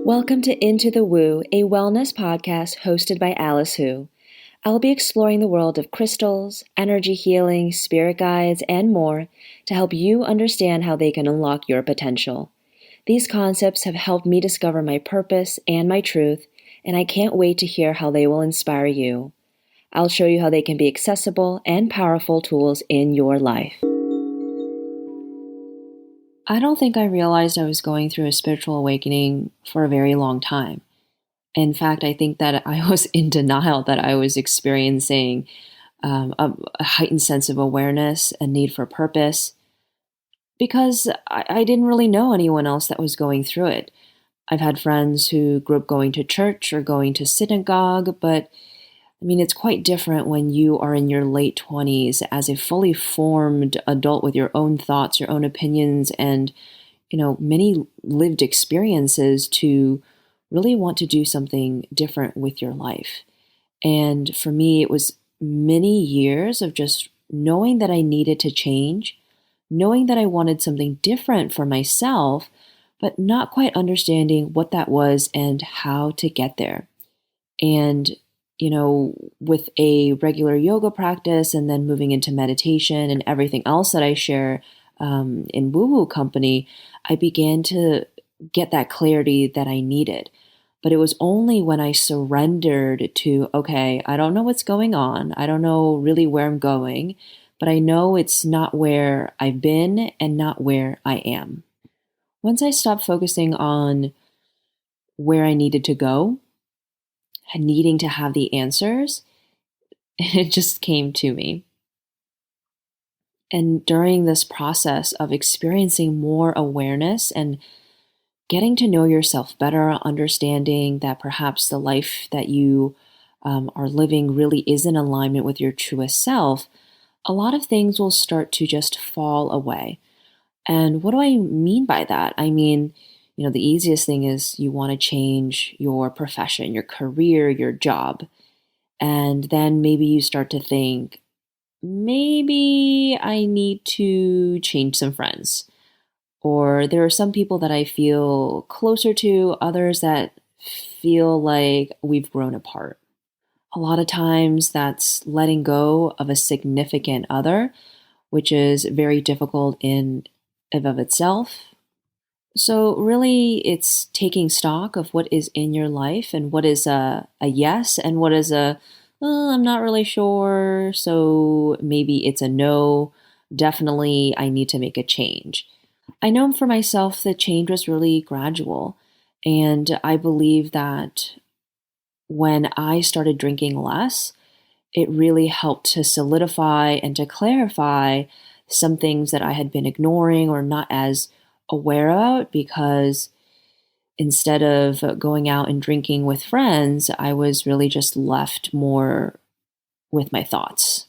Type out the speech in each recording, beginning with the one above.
Welcome to Into the Woo, a wellness podcast hosted by Alice Hu. I'll be exploring the world of crystals, energy healing, spirit guides, and more to help you understand how they can unlock your potential. These concepts have helped me discover my purpose and my truth, and I can't wait to hear how they will inspire you. I'll show you how they can be accessible and powerful tools in your life. I don't think I realized I was going through a spiritual awakening for a very long time. In fact, I think that I was in denial that I was experiencing a heightened sense of awareness, a need for purpose, because I didn't really know anyone else that was going through it. I've had friends who grew up going to church or going to synagogue, but it's quite different when you are in your late 20s as a fully formed adult with your own thoughts, your own opinions, and, many lived experiences to really want to do something different with your life. And for me, it was many years of just knowing that I needed to change, knowing that I wanted something different for myself, but not quite understanding what that was and how to get there. And with a regular yoga practice and then moving into meditation and everything else that I share in Woo Woo Company, I began to get that clarity that I needed. But it was only when I surrendered to, okay, I don't know what's going on. I don't know really where I'm going, but I know it's not where I've been and not where I am. Once I stopped focusing on where I needed to go, needing to have the answers, it just came to me. And during this process of experiencing more awareness and getting to know yourself better, understanding that perhaps the life that you are living really is in alignment with your truest self, a lot of things will start to just fall away. And what do I mean by that? The easiest thing is you want to change your profession, your career, your job. And then maybe you start to think, maybe I need to change some friends. Or there are some people that I feel closer to, others that feel like we've grown apart. A lot of times that's letting go of a significant other, which is very difficult in and of itself. So really, it's taking stock of what is in your life and what is a yes and what is I'm not really sure, so maybe it's a no. Definitely, I need to make a change. I know for myself that change was really gradual, and I believe that when I started drinking less, it really helped to solidify and to clarify some things that I had been ignoring or not as aware about, because instead of going out and drinking with friends, I was really just left more with my thoughts,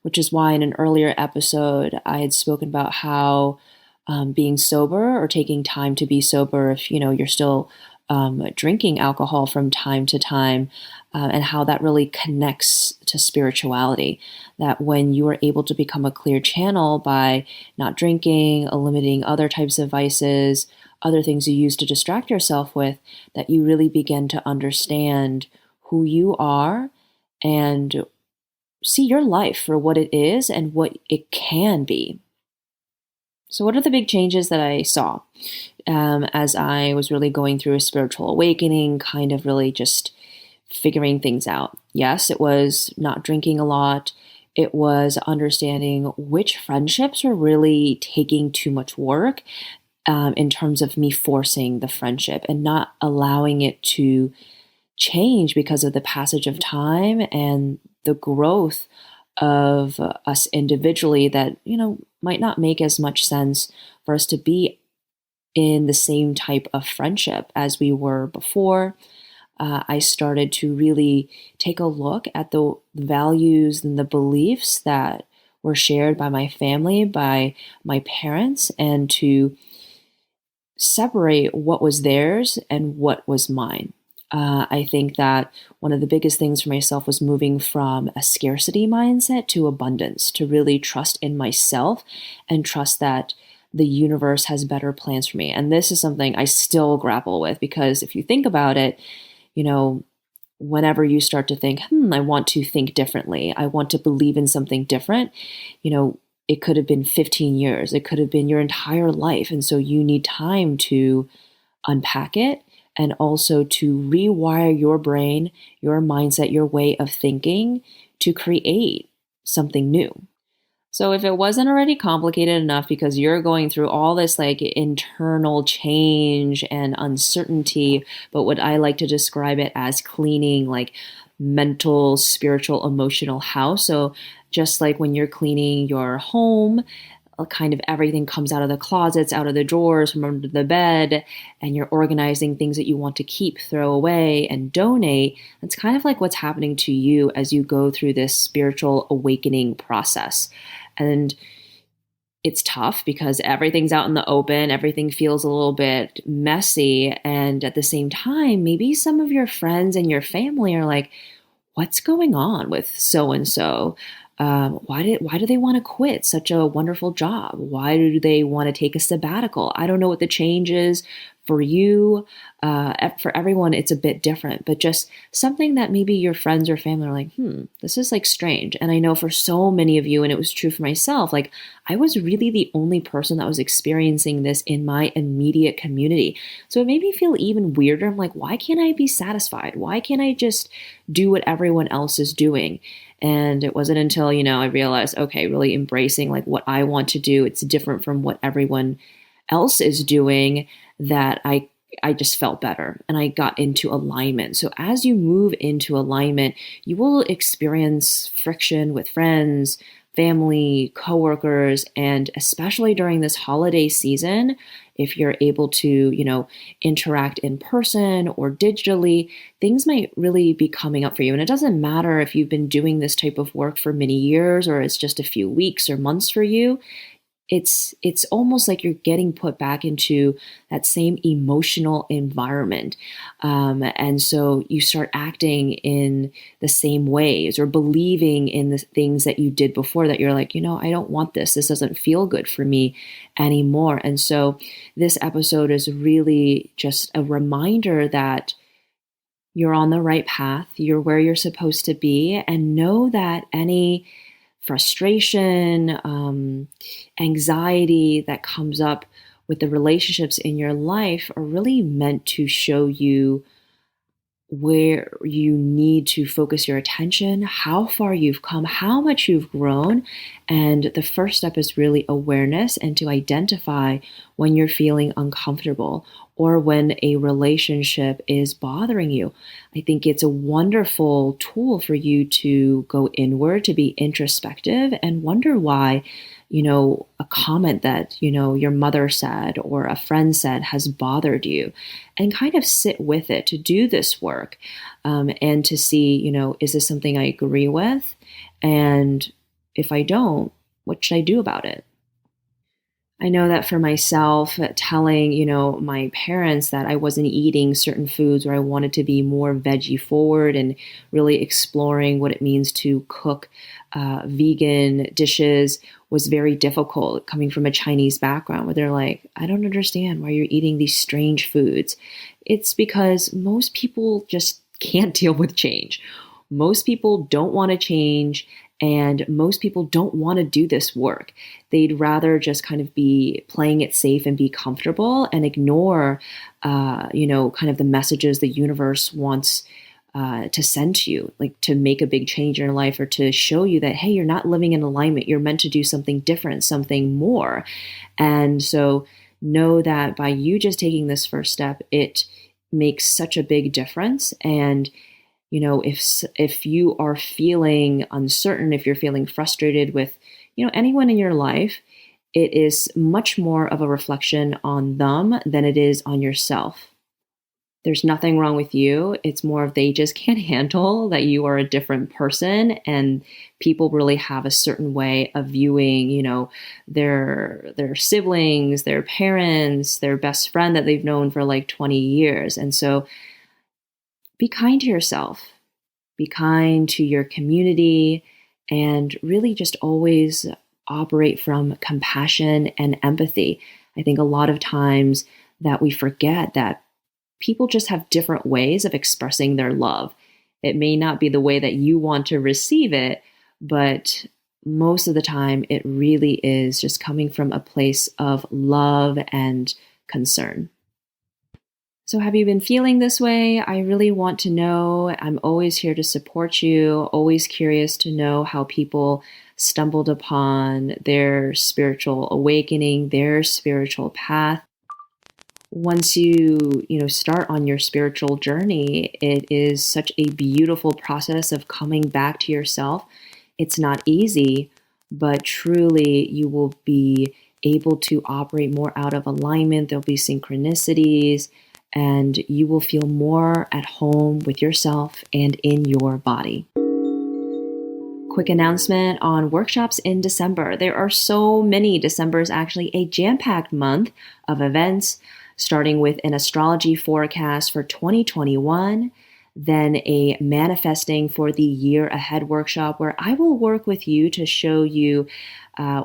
which is why in an earlier episode, I had spoken about how being sober or taking time to be sober, if you're still drinking alcohol from time to time, and how that really connects to spirituality. That when you are able to become a clear channel by not drinking, limiting other types of vices, other things you use to distract yourself with, that you really begin to understand who you are and see your life for what it is and what it can be. So what are the big changes that I saw as I was really going through a spiritual awakening, kind of really just figuring things out? Yes, it was not drinking a lot. It was understanding which friendships were really taking too much work in terms of me forcing the friendship and not allowing it to change because of the passage of time and the growth of us individually that, might not make as much sense for us to be in the same type of friendship as we were before. I started to really take a look at the values and the beliefs that were shared by my family, by my parents, and to separate what was theirs and what was mine. I think that one of the biggest things for myself was moving from a scarcity mindset to abundance, to really trust in myself and trust that the universe has better plans for me. And this is something I still grapple with, because if you think about it, you know, whenever you start to think, I want to think differently, I want to believe in something different, you know, it could have been 15 years, it could have been your entire life. And so you need time to unpack it and also to rewire your brain, your mindset, your way of thinking to create something new. So if it wasn't already complicated enough because you're going through all this like internal change and uncertainty, but what I like to describe it as cleaning like mental, spiritual, emotional house. So just like when you're cleaning your home, kind of everything comes out of the closets, out of the drawers, from under the bed, and you're organizing things that you want to keep, throw away, and donate. That's kind of like what's happening to you as you go through this spiritual awakening process. And it's tough because everything's out in the open, everything feels a little bit messy. And at the same time, maybe some of your friends and your family are like, what's going on with so and so? Why do they want to quit such a wonderful job? Why do they want to take a sabbatical? I don't know what the change is for you. For everyone, it's a bit different, but just something that maybe your friends or family are like, this is like strange. And I know for so many of you, and it was true for myself, like I was really the only person that was experiencing this in my immediate community. So it made me feel even weirder. I'm like, why can't I be satisfied? Why can't I just do what everyone else is doing? And it wasn't until, I realized, okay, really embracing like what I want to do, it's different from what everyone else is doing, that I just felt better and I got into alignment. So as you move into alignment, you will experience friction with friends, family, coworkers, and especially during this holiday season, if you're able to, interact in person or digitally, things might really be coming up for you. And it doesn't matter if you've been doing this type of work for many years or it's just a few weeks or months for you. It's almost like you're getting put back into that same emotional environment. And so you start acting in the same ways or believing in the things that you did before that you're like, I don't want this. This doesn't feel good for me anymore. And so this episode is really just a reminder that you're on the right path. You're where you're supposed to be, and know that any frustration, anxiety that comes up with the relationships in your life are really meant to show you where you need to focus your attention, how far you've come, how much you've grown. And the first step is really awareness and to identify when you're feeling uncomfortable or when a relationship is bothering you. I think it's a wonderful tool for you to go inward, to be introspective and wonder why, a comment that, your mother said or a friend said has bothered you, and kind of sit with it, to do this work, and to see, is this something I agree with? And if I don't, what should I do about it? I know that for myself, telling, my parents that I wasn't eating certain foods or I wanted to be more veggie forward and really exploring what it means to cook vegan dishes was very difficult, coming from a Chinese background where they're like, I don't understand why you're eating these strange foods. It's because most people just can't deal with change. Most people don't want to change. And most people don't want to do this work. They'd rather just kind of be playing it safe and be comfortable and ignore, kind of the messages the universe wants to send to you, like to make a big change in your life or to show you that, hey, you're not living in alignment. You're meant to do something different, something more. And so know that by you just taking this first step, it makes such a big difference. And if you are feeling uncertain, if you're feeling frustrated with, anyone in your life, it is much more of a reflection on them than it is on yourself. There's nothing wrong with you. It's more of they just can't handle that you are a different person, and people really have a certain way of viewing, their siblings, their parents, their best friend that they've known for like 20 years. And so be kind to yourself, be kind to your community, and really just always operate from compassion and empathy. I think a lot of times that we forget that people just have different ways of expressing their love. It may not be the way that you want to receive it, but most of the time it really is just coming from a place of love and concern. So, have you been feeling this way? I really want to know. I'm always here to support you, always curious to know how people stumbled upon their spiritual awakening, their spiritual path. Once you start on your spiritual journey, it is such a beautiful process of coming back to yourself. It's not easy, but truly you will be able to operate more out of alignment. There'll be synchronicities, and you will feel more at home with yourself and in your body. Quick announcement on workshops in December. There are so many. December is actually a jam-packed month of events, starting with an astrology forecast for 2021, then a manifesting for the year ahead workshop where I will work with you to show you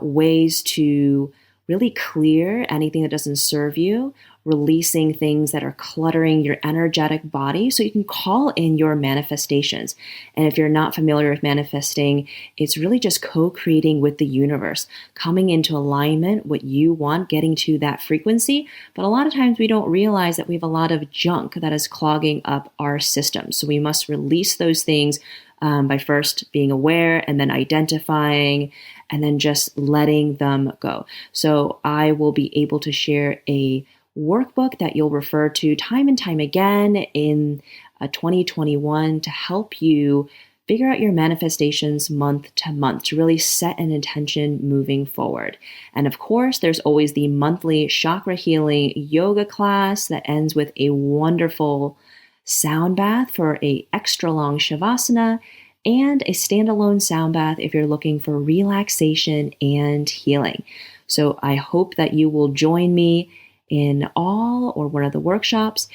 ways to really clear anything that doesn't serve you, releasing things that are cluttering your energetic body so you can call in your manifestations. And if you're not familiar with manifesting, it's really just co-creating with the universe, coming into alignment, what you want, getting to that frequency. But a lot of times we don't realize that we have a lot of junk that is clogging up our system. So we must release those things by first being aware and then identifying and then just letting them go. So I will be able to share a workbook that you'll refer to time and time again in 2021 to help you figure out your manifestations month to month, to really set an intention moving forward. And of course, there's always the monthly chakra healing yoga class that ends with a wonderful sound bath for a extra long shavasana and a standalone sound bath if you're looking for relaxation and healing. So I hope that you will join me in all or one of the workshops.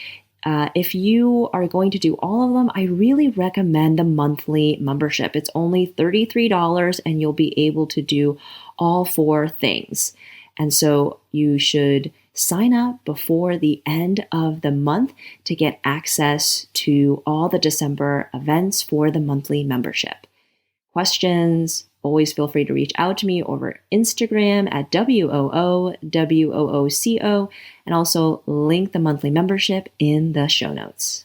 If you are going to do all of them, I really recommend the monthly membership. It's only $33 and you'll be able to do all 4 things. And so you should sign up before the end of the month to get access to all the December events for the monthly membership. Questions? Always feel free to reach out to me over Instagram at WOOWOOCO and also link the monthly membership in the show notes.